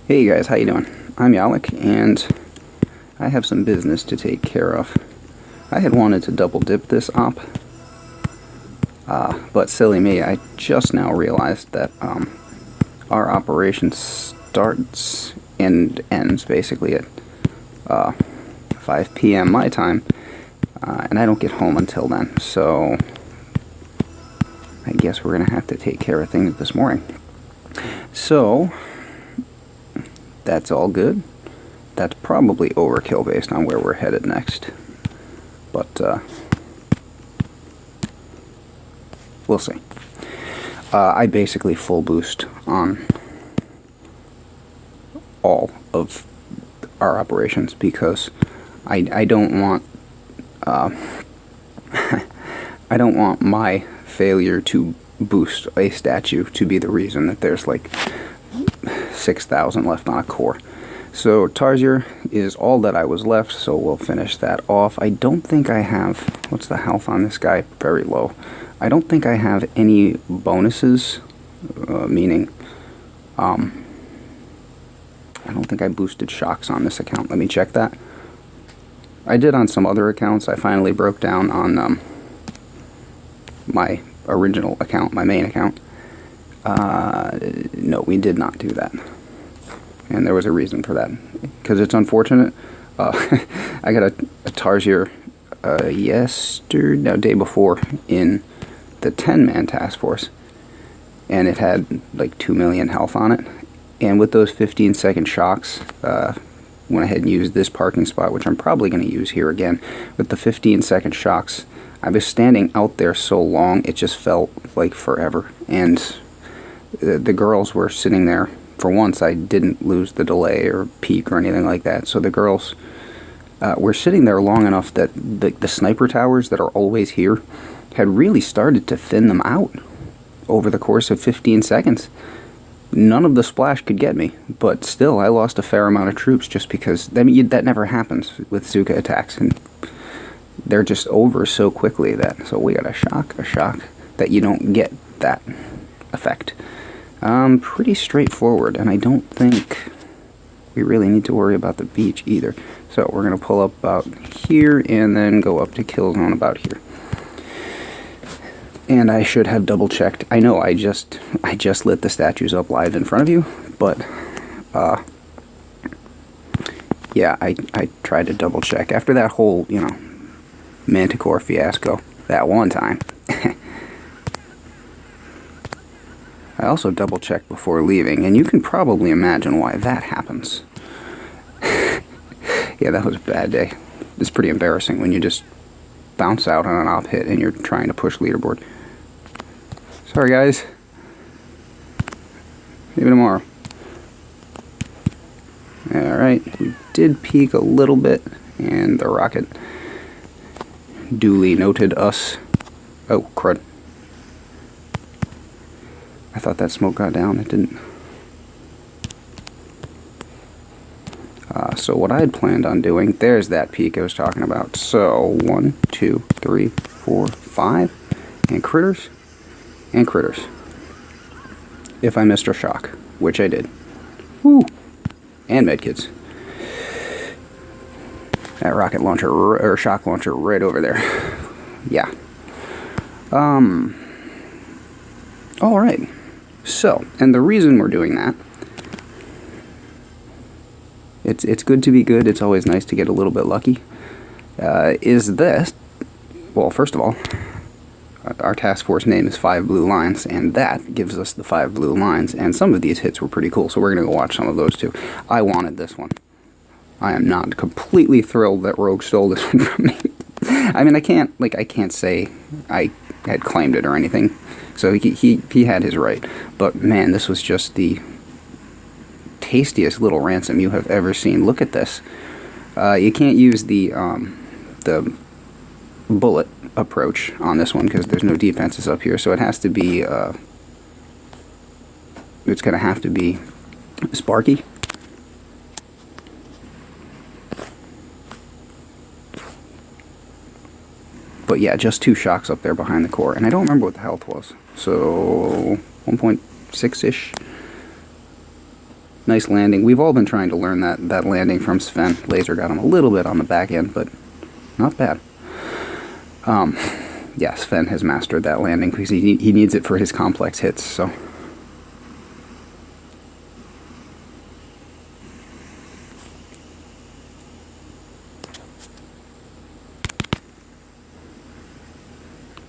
Hey you guys, how you doing? I'm Yalik, and I have some business to take care of. I had wanted to double dip this op, but silly me, I just now realized that our operation starts and ends basically at 5 p.m. my time, and I don't get home until then, so I guess we're going to have to take care of things this morning. So that's all good. That's probably overkill based on where we're headed next. But we'll see. I basically full boost on all of our operations because I don't want I don't want my failure to boost a statue to be the reason that there's like 6,000 left on a core. So Tarsier is all that I was left, so we'll finish that off. I don't think I have, what's the health on this guy? Very low. I don't think I have any bonuses, meaning, I don't think I boosted shocks on this account. Let me check that. I did on some other accounts. I finally broke down on my original account, my main account. No, we did not do that. And there was a reason for that. Because it's unfortunate. I got a Tarsier day before in the 10-man task force. And it had like 2 million health on it. And with those 15-second shocks, went ahead and used this parking spot, which I'm probably going to use here again. With the 15-second shocks, I was standing out there so long, it just felt like forever. And the girls were sitting there. For once, I didn't lose the delay or peak or anything like that. So the girls were sitting there long enough that the sniper towers that are always here had really started to thin them out over the course of 15 seconds. None of the splash could get me, but still, I lost a fair amount of troops just because, I mean, that never happens with Zuka attacks, and they're just over so quickly that, so we got a shock, that you don't get that effect. Pretty straightforward, and I don't think we really need to worry about the beach either. So we're going to pull up about here and then go up to kill zone about here. And I should have double checked. I know I just lit the statues up live in front of you, but yeah, I tried to double check after that whole, Manticore fiasco that one time. I also double checked before leaving, and you can probably imagine why that happens. Yeah, that was a bad day. It's pretty embarrassing when you just bounce out on an op hit and you're trying to push leaderboard. Sorry guys. Maybe tomorrow. Alright, we did peak a little bit, and the rocket duly noted us. Oh, crud. I thought that smoke got down. It didn't. So what I had planned on doing, there's that peak I was talking about. So 1, 2, 3, 4, 5, and critters, and critters. If I missed a shock, which I did. Woo! And medkits. That rocket launcher, or shock launcher right over there. Yeah. Alright. So, and the reason we're doing that, it's good to be good, it's always nice to get a little bit lucky, is this. Well, first of all, our task force name is 5 Blue Lines, and that gives us the 5 blue lines, and some of these hits were pretty cool, so we're going to go watch some of those too. I wanted this one. I am not completely thrilled that Rogue stole this one from me. I mean, I can't say I had claimed it or anything, so he had his right, but man, this was just the tastiest little ransom you have ever seen. Look at this. You can't use the bullet approach on this one because there's no defenses up here, so it has to be it's gonna have to be Sparky. But yeah, just 2 shocks up there behind the core, and I don't remember what the health was, so 1.6-ish. Nice landing. We've all been trying to learn that landing from Sven. Laser got him a little bit on the back end, but not bad. Yeah, Sven has mastered that landing because he needs it for his complex hits, so.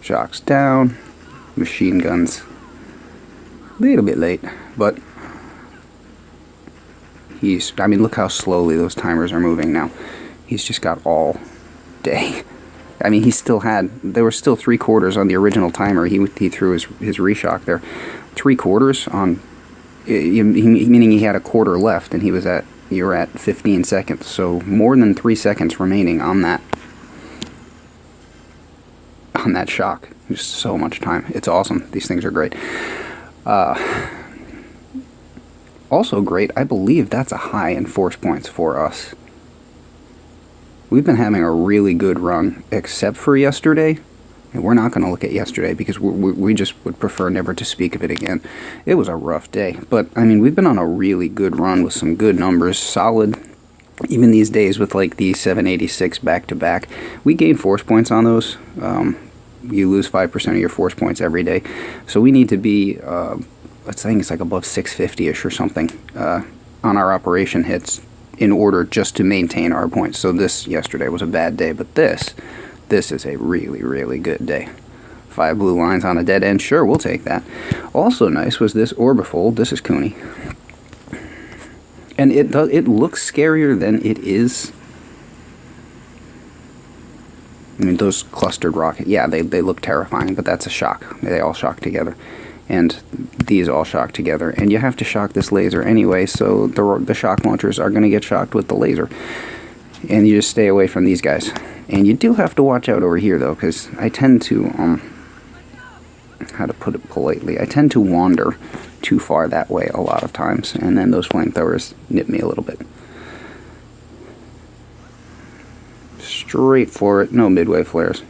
Shocks down, machine guns. A little bit late, but I mean, look how slowly those timers are moving now. He's just got all day. I mean, there were still 3/4 on the original timer. He threw his reshock there. 3/4 on, meaning he had a quarter left, and you were at 15 seconds. So more than 3 seconds remaining on that shock. Just so much time. It's awesome. These things are great. Also great, I believe that's a high in force points for us. We've been having a really good run, except for yesterday. And we're not going to look at yesterday because we just would prefer never to speak of it again. It was a rough day. But, I mean, we've been on a really good run with some good numbers. Solid. Even these days with, like, the 786 back-to-back. We gain force points on those. You lose 5% of your force points every day. So we need to be, I think it's like above 650-ish or something on our operation hits in order just to maintain our points. So yesterday was a bad day, but this is a really, really good day. 5 blue lines on a dead end, sure, we'll take that. Also nice was this orbifold. This is Cooney. And it looks scarier than it is. I mean, those clustered rockets, yeah, they look terrifying, but that's a shock. They all shock together. And these all shock together. And you have to shock this laser anyway, so the shock launchers are going to get shocked with the laser. And you just stay away from these guys. And you do have to watch out over here, though, because I tend to, how to put it politely, I tend to wander too far that way a lot of times. And then those flamethrowers nip me a little bit. Straight for it, no midway flares.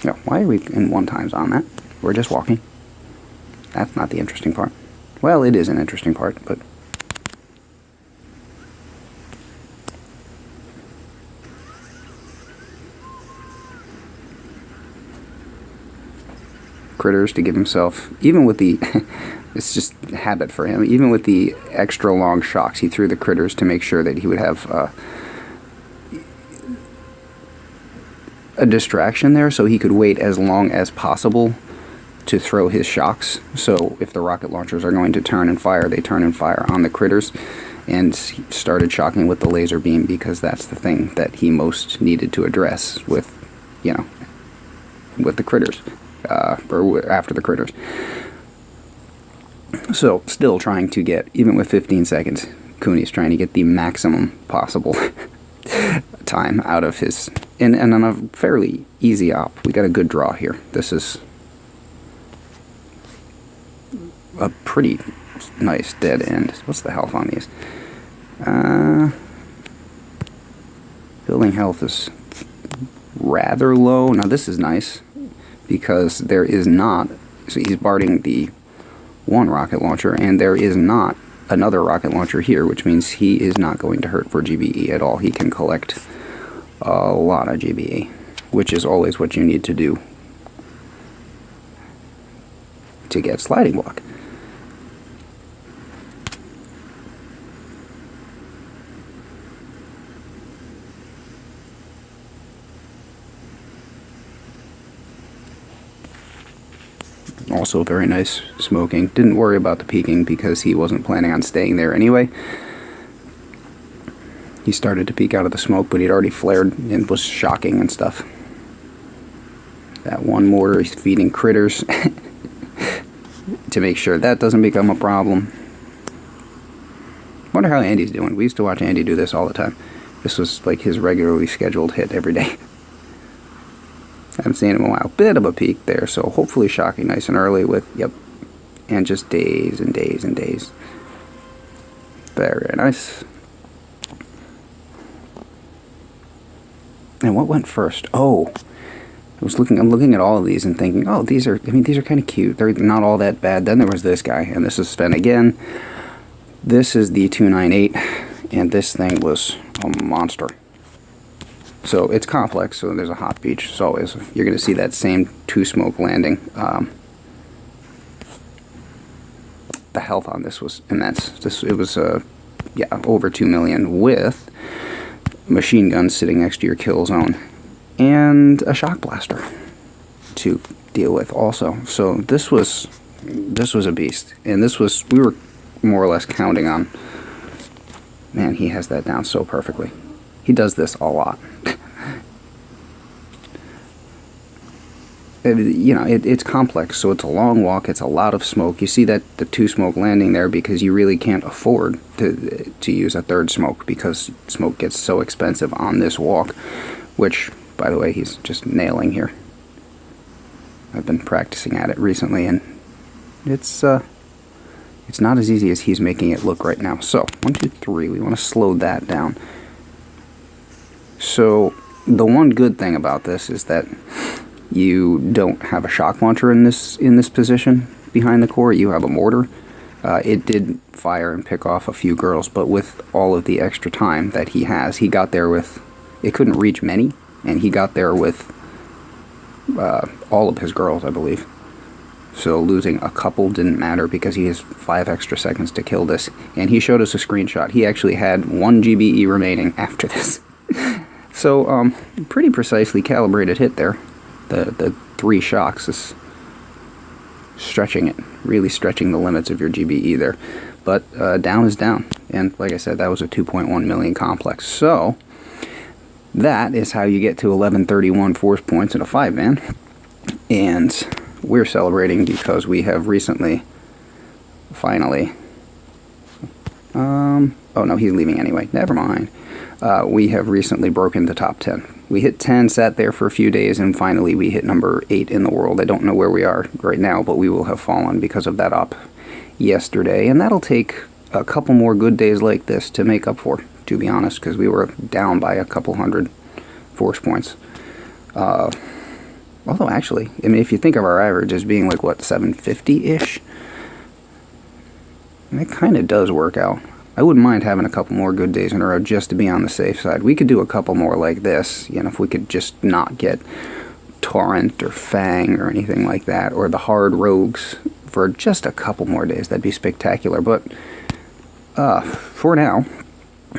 Yeah, why are we in 1x on that? We're just walking. That's not the interesting part. Well, it is an interesting part, but... Critters to give himself, even with the... it's just habit for him. Even with the extra long shocks, he threw the critters to make sure that he would have... a distraction there so he could wait as long as possible to throw his shocks. So if the rocket launchers are going to turn and fire, they turn and fire on the critters. And he started shocking with the laser beam because that's the thing that he most needed to address with, with the critters, or after the critters. So still trying to get, even with 15 seconds, Cooney's trying to get the maximum possible time out of his, and on a fairly easy op. We got a good draw here. This is a pretty nice dead end. What's the health on these? Building health is rather low. Now this is nice because there is not, so he's barring the one rocket launcher, and there is not another rocket launcher here, which means he is not going to hurt for GBE at all. He can collect a lot of GBE, which is always what you need to do to get sliding block. Also very nice smoking. Didn't worry about the peeking because he wasn't planning on staying there anyway. He started to peek out of the smoke, but he'd already flared and was shocking and stuff. That one mortar, he's feeding critters to make sure that doesn't become a problem. Wonder how Andy's doing. We used to watch Andy do this all the time. This was like his regularly scheduled hit every day. Haven't seen him in a while. Bit of a peak there, so hopefully shocking nice and early with, yep, and just days and days and days. Very nice. And what went first? Oh, I'm looking at all of these and thinking, oh, these are kind of cute. They're not all that bad. Then there was this guy, and this is Sven again. This is the 298, and this thing was a monster. So it's complex, so there's a hot beach. So you're going to see that same two-smoke landing. The health on this was immense. It was over 2 million with machine guns sitting next to your kill zone and a shock blaster to deal with also. So this was a beast, and we were more or less counting on. Man, he has that down so perfectly. He does this a lot. It's complex, so it's a long walk, it's a lot of smoke. You see that the two-smoke landing there because you really can't afford to use a third smoke because smoke gets so expensive on this walk, which, by the way, he's just nailing here. I've been practicing at it recently, and it's not as easy as he's making it look right now. So, 1, 2, 3, we want to slow that down. So, the one good thing about this is that you don't have a shock launcher in this position behind the core. You have a mortar. It did fire and pick off a few girls, but with all of the extra time that he has, he got there with, it couldn't reach many, and he got there with all of his girls, I believe. So losing a couple didn't matter because he has 5 extra seconds to kill this. And he showed us a screenshot. He actually had 1 GBE remaining after this. So pretty precisely calibrated hit there. The 3 shocks is stretching it, really stretching the limits of your GBE there. But down is down, and like I said, that was a 2.1 million complex. So that is how you get to 1131 force points in a 5-man, and we're celebrating because we have recently, finally, oh no, he's leaving anyway, never mind. We have recently broken the top 10. We hit 10, sat there for a few days, and finally we hit number 8 in the world. I don't know where we are right now, but we will have fallen because of that up yesterday. And that'll take a couple more good days like this to make up for, to be honest, because we were down by a couple hundred force points. Although, actually, I mean, if you think of our average as being like, what, 750-ish? It kind of does work out. I wouldn't mind having a couple more good days in a row just to be on the safe side. We could do a couple more like this, if we could just not get Torrent or Fang or anything like that, or the hard rogues for just a couple more days. That'd be spectacular. But for now,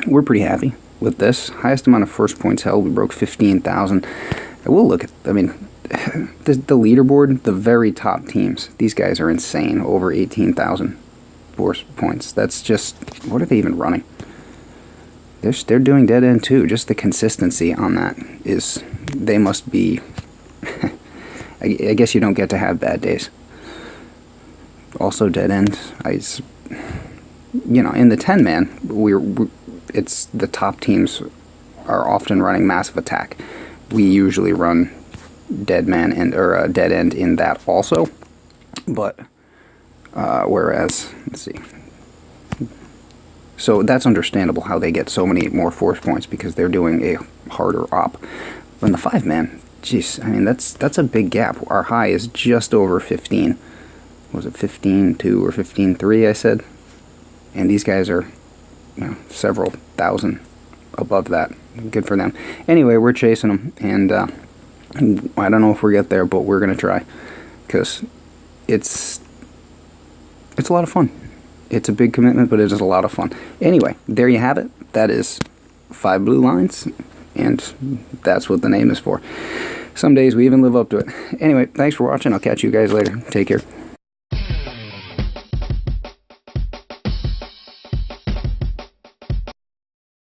we're pretty happy with this. Highest amount of first points held, we broke 15,000. I will look at, I mean, the leaderboard, the very top teams, these guys are insane, over 18,000. Force points. That's just, what are they even running? They're doing dead end too. Just the consistency on that is, they must be I guess you don't get to have bad days. Also dead end. In the 10-man, it's the top teams are often running massive attack. We usually run dead man or dead end in that also, but whereas, let's see. So that's understandable how they get so many more force points because they're doing a harder op. When the 5-man, jeez, I mean that's a big gap. Our high is just over 15. Was it 15.2 or 15.3? I said, and these guys are, several thousand above that. Good for them. Anyway, we're chasing them, and I don't know if we get there, but we're gonna try because it's a lot of fun. It's a big commitment, but it is a lot of fun. Anyway, there you have it. That is 5 blue lines, and that's what the name is for. Some days we even live up to it. Anyway, thanks for watching. I'll catch you guys later. Take care.